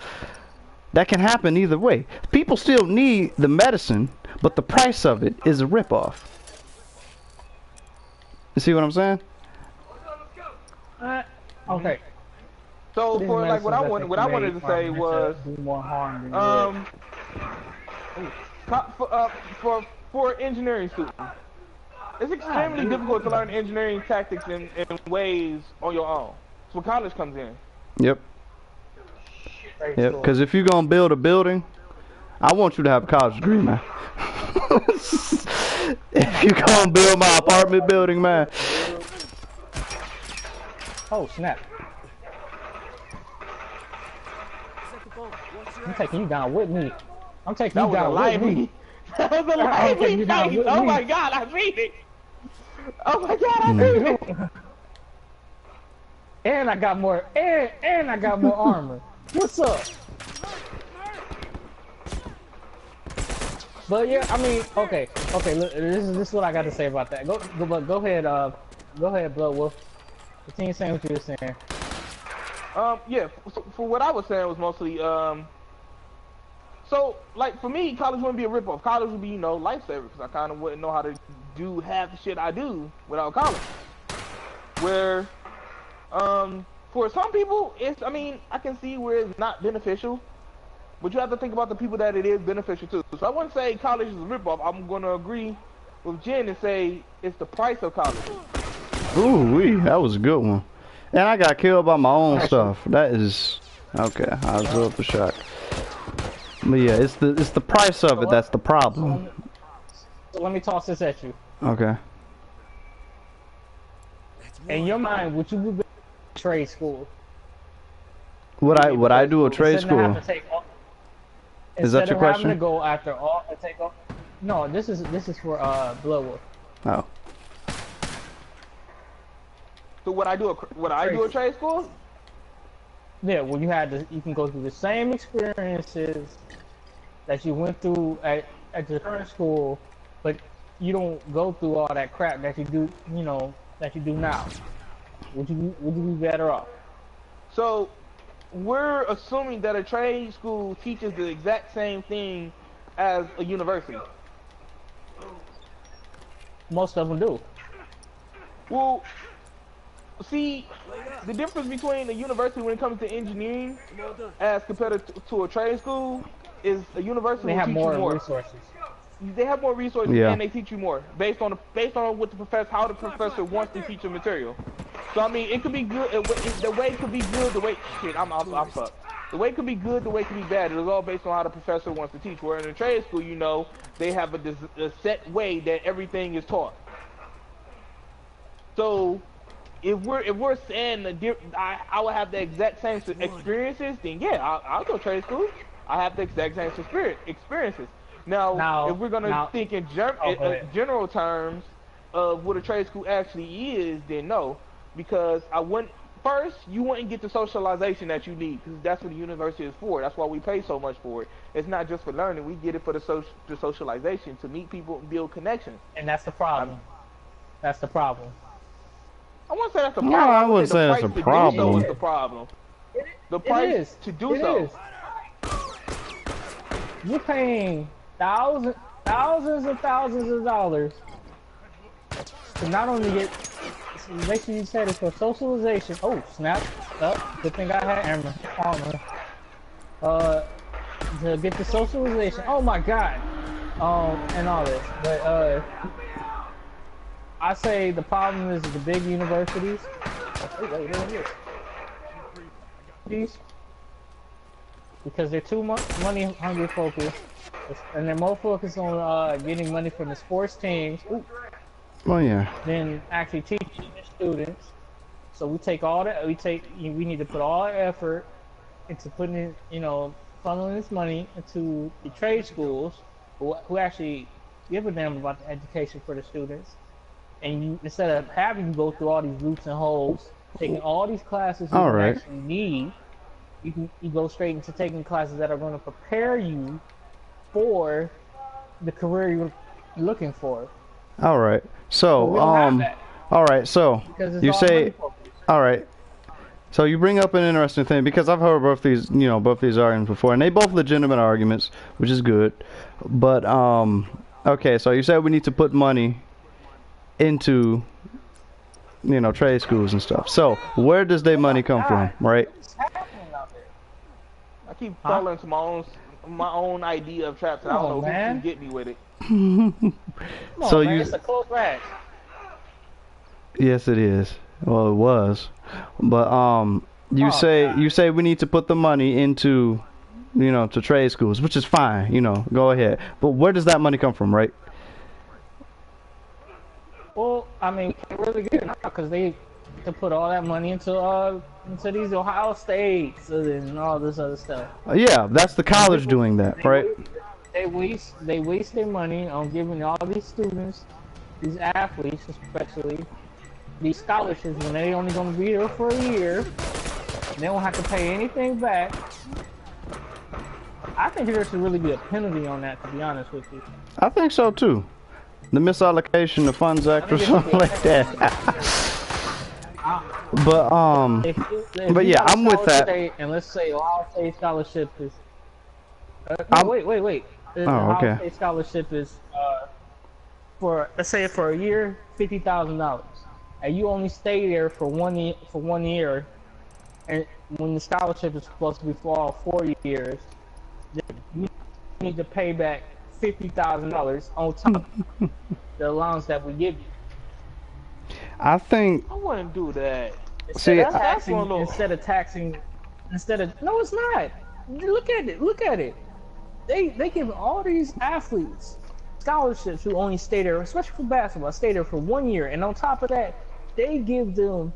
that can happen either way. People still need the medicine, but the price of it is a ripoff. You see what I'm saying? Okay. So for like what I wanted to say was do more harm than for engineering students, it's extremely difficult to learn engineering tactics in ways on your own. That's where college comes in. Yep. Yep. Because if you're gonna build a building, I want you to have a college degree, man. If you're gonna build my apartment building, man. Oh snap! I'm taking you down with me. I'm taking you down with me. That was a lively face. Oh my god, I seen it. Oh my god, I seen it. And I got more. And I got more armor. What's up? But yeah, I mean, okay. Look, this is what I got to say about that. Go ahead, Blood Wolf. Continue saying what you were saying. Yeah. For what I was saying was mostly so like for me, college wouldn't be a ripoff. College would be, you know, lifesaver because I kind of wouldn't know how to do half the shit I do without college. Where for some people, I mean, I can see where it's not beneficial, but you have to think about the people that it is beneficial to. So I wouldn't say college is a ripoff. I'm going to agree with Jen and say it's the price of college. Ooh, that was a good one. And I got killed by my own stuff. That is okay. I was a little shocked. But yeah, it's the price of it that's the problem. So let me toss this at you. Okay. In your mind, would you be trade school? Would I do a trade school? Is that your question? Instead of having to go after all and take off. No, this is for Blood Wolf. Oh. So would I do a trade school? Yeah, well you can go through the same experiences that you went through at your current school, but you don't go through all that crap that you do, you know, that you do now. Would you be better off? So we're assuming that a trade school teaches the exact same thing as a university. Most of them do. Well, see, the difference between a university when it comes to engineering as compared to a trade school is a university will teach you more resources. They have more resources, yeah, and they teach you more based on what the professor, how the professor wants to teach the material. So I mean, it could be good. The way it could be good, the way I'm fucked. The way it could be good, the way it could be bad. It is all based on how the professor wants to teach. Where in a trade school, you know, they have a set way that everything is taught. So if we're saying I would have the exact same experiences, then yeah, I'll go trade school. I have the exact same experiences. Now, if we're gonna think in general terms of what a trade school actually is, then no, because you wouldn't get the socialization that you need, because that's what the university is for. That's why we pay so much for it. It's not just for learning. We get it for the socialization, to meet people and build connections. And that's the problem. That's the problem. I wouldn't say that's the problem. No, I wouldn't say that's a problem. The problem. The price to do so. You're paying thousands and thousands of dollars to not only get, make sure you said it's for socialization. Oh snap! Oh, good thing I had armor. To get the socialization. Oh my god. And all this, but I say the problem is the big universities. Because they're too money hungry focused, and they're more focused on getting money from the sports teams. Oh yeah. Than actually teaching the students. So we take all that. We need to put all our effort into putting, funneling this money into the trade schools who actually give a damn about the education for the students. And you, instead of having you go through all these loops and holes, taking all these classes you All don't right. actually need, you go straight into taking classes that are going to prepare you for the career you're looking for. All right. But So, we don't have that all right. So because it's you all money say, focused. all right. So you bring up an interesting thing because I've heard both these, both these arguments before, and they both legitimate arguments, which is good. But okay. So you said we need to put money into, trade schools and stuff. So where does their money come from, right? What's happening out there? I keep falling into my own idea of traps, and I Come don't on, know who man. can get me with it. Come on, So man, you- it's a close match. Yes, it is. Well, it was, but you Oh, say God. you say we need to put the money into, to trade schools, which is fine. Go ahead. But where does that money come from, right? Well, I mean, we can't really get it now because they to put all that money into these Ohio States and all this other stuff. Yeah, that's the college doing that, right? They waste their money on giving all these students, these athletes especially, these scholarships when they only going to be there for a year. They don't have to pay anything back. I think there should really be a penalty on that, to be honest with you. I think so too. The misallocation of funds act or think it should something be like that. But If But you yeah, got a I'm with that. scholarship, and let's say Ohio State scholarship is. I'm- Wait. The Oh, Ohio okay. State scholarship is for, let's say, for a year, $50,000, and you only stay there for 1 year, and when the scholarship is supposed to be for all 4 years, then you need to pay back $50,000 on top of the allowance that we give you. I think I wouldn't do that. See, Instead of I- taxing, That's one no, it's not. Look at it. They give all these athletes scholarships who only stay there, especially for basketball, stay there for 1 year, and on top of that, they give them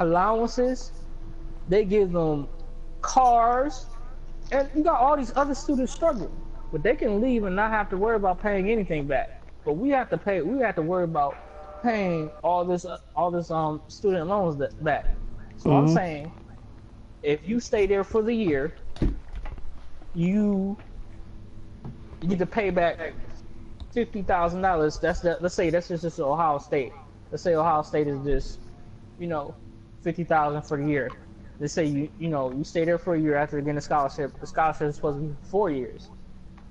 allowances, they give them cars, and you got all these other students struggling, but they can leave and not have to worry about paying anything back. But we have to pay. We have to worry about paying all this student loans back. So I'm saying, if you stay there for the year, you need to pay back $50,000. Let's say that's just Ohio State. Let's say Ohio State is just, $50,000 for the year. Let's say you stay there for a year after getting a scholarship. The scholarship is supposed to be for 4 years.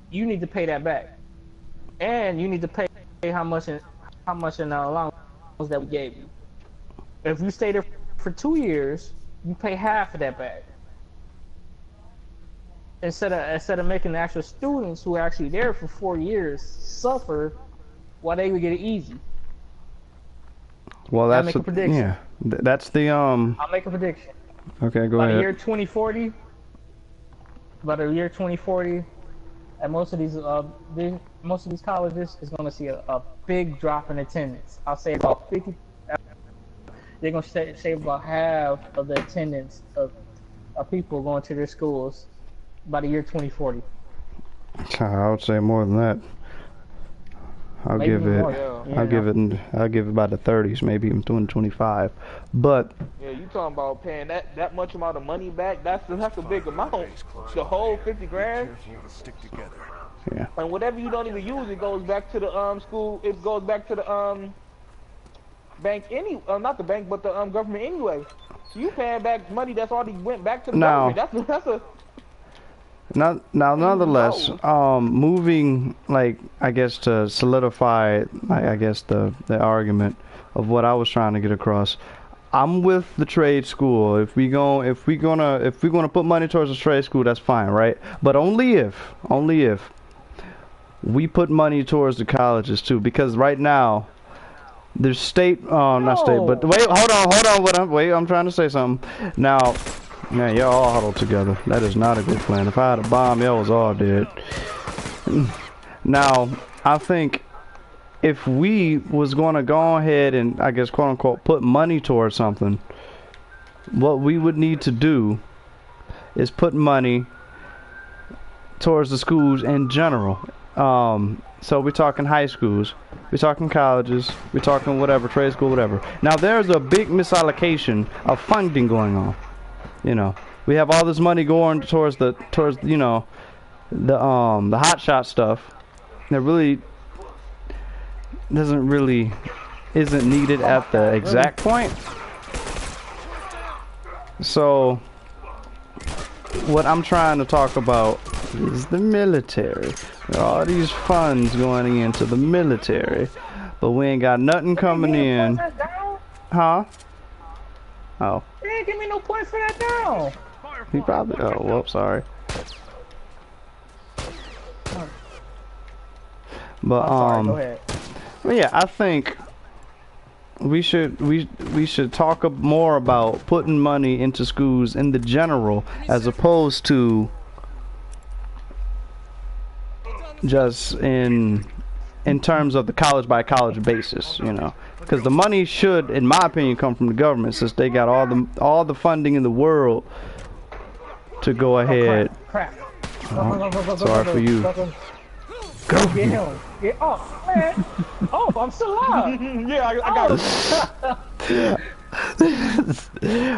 You need to pay that back, and you need to pay how much in allowance that we gave you. If you stay there for 2 years, you pay half of that back. Instead of making the actual students who are actually there for 4 years suffer while they would get it easy. well, I'll that's make a prediction. yeah. That's the I'll make a prediction. Okay, go By the ahead. year 2040, and most of these colleges is going to see a big drop in attendance. I'll say about 50. They're going to save about half of the attendance of people going to their schools by the year 2040. I would say more than that. I'll Maybe give it. more, Yeah. I'll give it by the 30s, maybe even 25. But Yeah, you talking about paying that much amount of money back? That's a big amount. The whole 50 grand, Careful, stick together. yeah, and whatever you don't even use, it goes back to the school. It goes back to the bank not the bank, but the government anyway. So you paying back money that's already went back to the No. government. That's a nonetheless, moving, like, I guess to solidify, I guess the argument of what I was trying to get across. I'm with the trade school. If we're gonna put money towards the trade school, that's fine, right? But only if we put money towards the colleges too, because right now there's state, not state, but wait, hold on, I'm trying to say something. Now, yeah, y'all all huddled together. That is not a good plan. If I had a bomb, y'all was all dead. Now, I think if we was going to go ahead and, I guess, quote unquote, put money towards something, what we would need to do is putting money towards the schools in general. So we're talking high schools, we're talking colleges, we're talking whatever, trade school, whatever. Now there's a big misallocation of funding going on. You know, we have all this money going towards you know, the hotshot stuff that really isn't needed at the exact point. So what I'm trying to talk about is the military. There are all these funds going into the military, but we ain't got nothing coming in. Huh? Oh. They didn't give me no points for that down. He probably. Oh, well, sorry. But sorry, go ahead. Well, yeah, I think we should talk more about putting money into schools in the general, as opposed to just in terms of the college by college basis, you know, because the money should, in my opinion, come from the government, since they got all the funding in the world to go ahead. Crap. Oh, sorry for you. Go get him. Get off, man. Oh, I'm still alive. Yeah, I got it.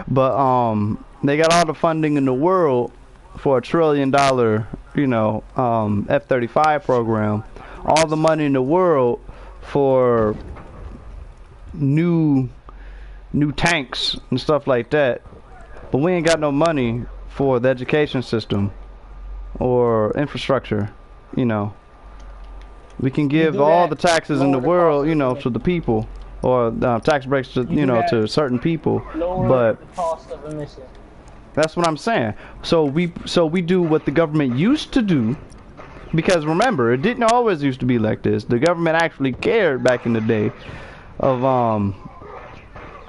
But they got all the funding in the world for $1 trillion, you know, F-35 program. All the money in the world for new tanks and stuff like that. But we ain't got no money for the education system or infrastructure, you know. We can give all the taxes in the world, you know, to the people, or tax breaks to, you know, to certain people, but the cost of emission. That's what I'm saying. So we do what the government used to do, because remember, it didn't always used to be like this. The government actually cared back in the day of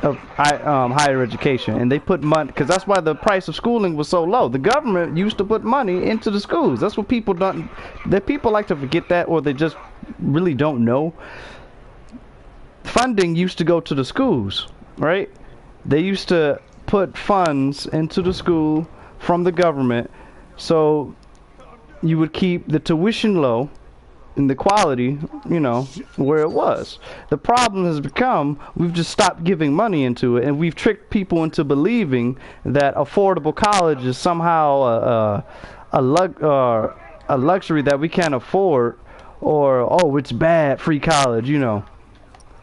higher education, and they put money, because that's why the price of schooling was so low. The government used to put money into the schools. That's what people don't. That people like to forget that, or they just really don't know. Funding used to go to the schools, right? They used to put funds into the school from the government, so you would keep the tuition low and the quality, you know, where it was. The problem has become, we've just stopped giving money into it, and we've tricked people into believing that affordable college is somehow a luxury that we can't afford, or, oh, it's bad, free college, you know.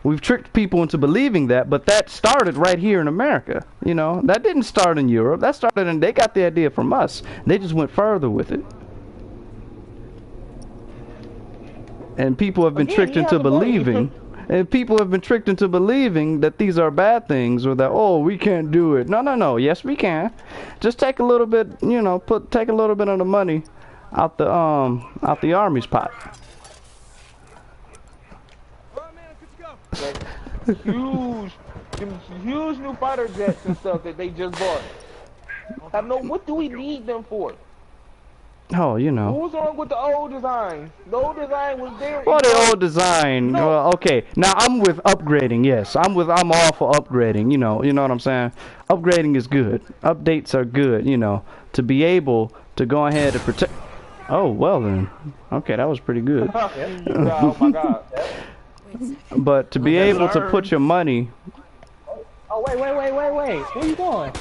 We've tricked people into believing that, but that started right here in America, you know. That didn't start in Europe. That started, and they got the idea from us. They just went further with it. And people have been tricked into believing, that these are bad things, or that, oh, we can't do it. No. Yes, we can. Just take a little bit, you know, take a little bit of the money out the army's pot. Huge new fighter jets and stuff that they just bought. I know, what do we need them for? Oh, you know. What's wrong with the old design? The old design was there. Well, the old design. No. Well, okay. Now I'm with upgrading. Yes, I'm all for upgrading. You know what I'm saying. Upgrading is good. Updates are good. You know, to be able to go ahead and protect. Oh, well then. Okay, that was pretty good. Oh my God. But to be able to put your money. Oh wait. Where you going?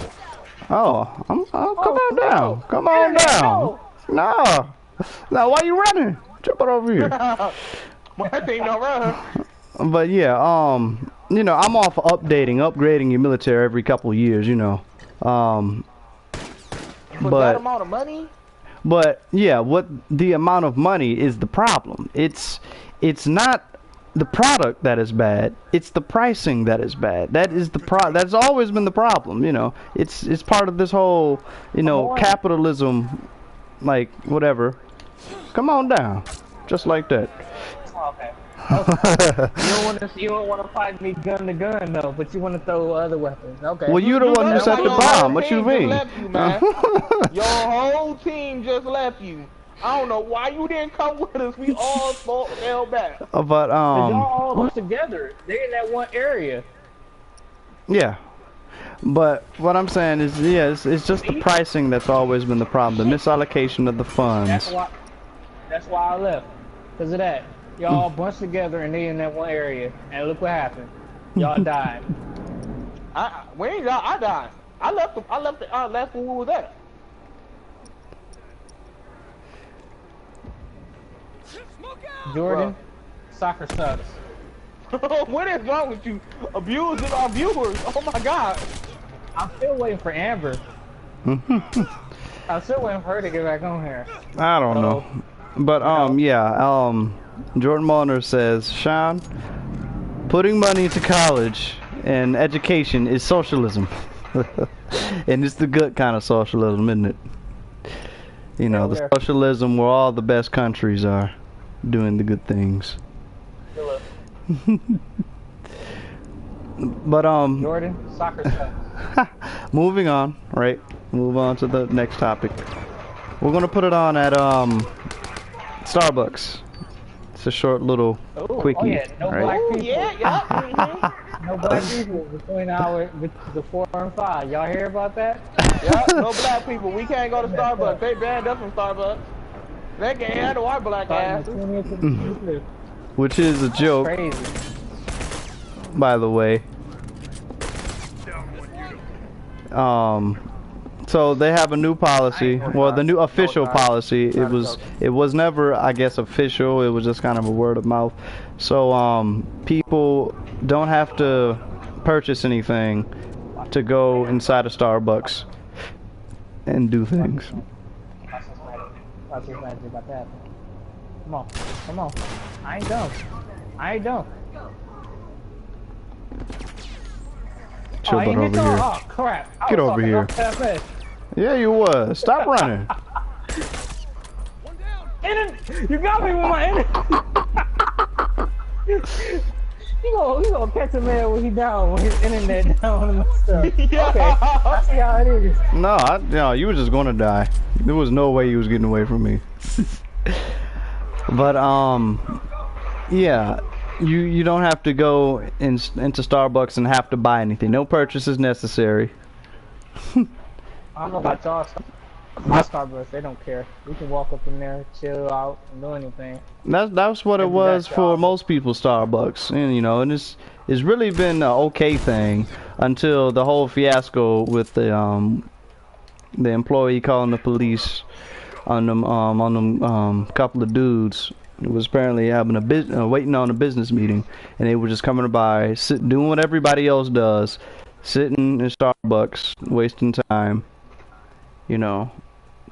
Oh, come on down. Come on down. No, why you running? Jump it over here. My team don't run. But yeah, you know, I'm all for upgrading your military every couple of years, you know. For that amount of money? But yeah, what the amount of money is the problem. It's not the product that is bad, it's the pricing that is bad. That is that's always been the problem, you know. It's part of this whole, you know, capitalism, like whatever. Come on down, just like that. Okay. You don't want to fight me gun to gun though, but you want to throw other weapons. Okay. Well, you're the one who set the bomb. What you mean? Your whole team just left you. I don't know why you didn't come with us. We all fell back. But y'all all together. They're in that one area. Yeah. But what I'm saying is, yeah, it's just the pricing that's always been the problem. The misallocation of the funds. That's why I left. Cause of that. Y'all bunched together and they in that one area, and look what happened. Y'all died. We ain't died. I died. I left the last one. Who was that? Jordan, soccer sucks. What is wrong with you? Abusing our viewers. Oh my god. I'm still waiting for Amber. I'm still waiting for her to get back on here. I don't know. But yeah, Jordan Mulner says, Sean, putting money into college and education is socialism. And it's the good kind of socialism, isn't it? You know, the socialism where all the best countries are doing the good things. But Jordan, soccer sucks. moving on, right? Move on to the next topic. We're gonna put it on at Starbucks. It's a short little quickie. Oh yeah, no right? black people. Yeah. No black people between the 4 and 5. Y'all hear about that? Yeah, no black people. We can't go to Starbucks. They banned us from Starbucks. They can't handle our black asses. Which is a joke, Crazy. by the way. So they have a new policy. Well, the new official policy. It was never, I guess, official. It was just kind of a word of mouth. So people don't have to purchase anything to go inside a Starbucks and do things. Watch this magic about that. Come on. I ain't dumb. Chill butt over here. Oh crap! Get over here. Yeah, you was. Stop running. You got me with my internet. You gonna catch a man when he down, when his internet down and stuff. Okay, I see how it is. No, you were just gonna die. There was no way you was getting away from me. But yeah, you don't have to go into Starbucks and have to buy anything. No purchase is necessary. I don't know about y'all. My Starbucks, they don't care. We can walk up in there, chill out, and do anything. That's what it was for most people, Starbucks, and you know, and it's really been an okay thing until the whole fiasco with the employee calling the police on them couple of dudes. It was apparently having waiting on a business meeting, and they were just coming by, doing what everybody else does, sitting in Starbucks, wasting time. You know,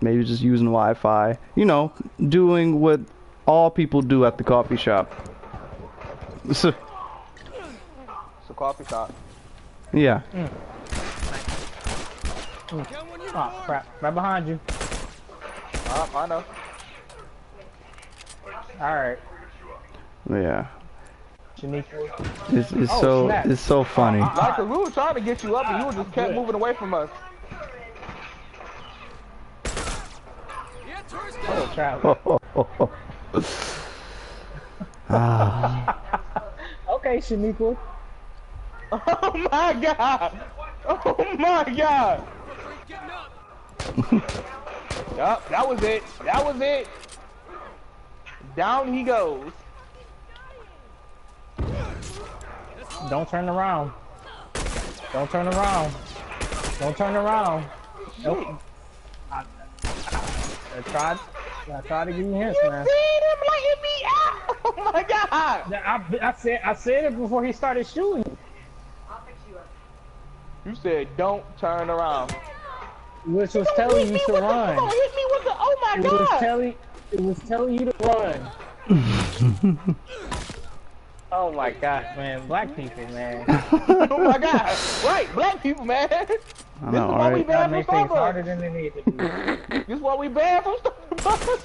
maybe just using Wi-Fi. You know, doing what all people do at the coffee shop. It's a coffee shop. Yeah. Oh crap! Right behind you. I know. All right. Yeah. Shaniqua. It's so funny. Like, we were trying to get you up, and you just kept moving away from us. Oh crap. Okay, Shaniqua. Oh my god! Oh my god! Yup, that was it. That was it. Down he goes. Don't turn around. Don't turn around. Don't turn around. Nope. I tried to give you hints, man. You seen him letting me out? Oh my god! I said it before he started shooting. I'll fix you up. You said don't turn around. Which was telling you to run. Hit me with the, oh my god! It was telling you to run. Oh my god, man. Black people, man. Oh my god. Right, black people, man. This is why we banned from things harder Starbucks. than they need to be. This is why we banned from Starbucks.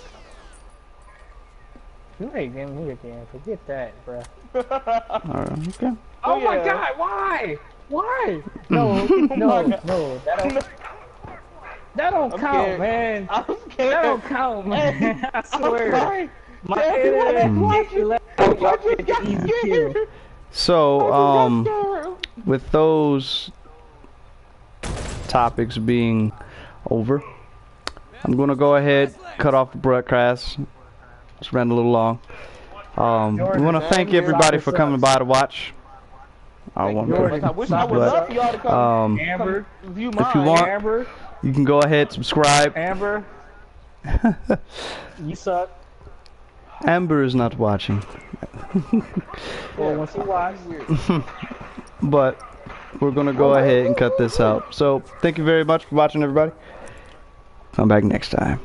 You ain't getting me again. Forget that, bruh. Alright, okay. Oh my god, why? Why? No, that don't count, scared. man. I'm scared. That don't count, man. I swear. Sorry. My internet So, with those topics being over, I'm gonna go ahead, cut off the broadcast. Just ran a little long. We want to thank everybody for coming by to watch. I wish I would love for y'all to come, Amber, view mine. if you want, Amber, you can go ahead, subscribe. Amber, you suck. Amber is not watching. Well, once you watch, But we're gonna go ahead and cut this out. So thank you very much for watching, everybody. Come back next time.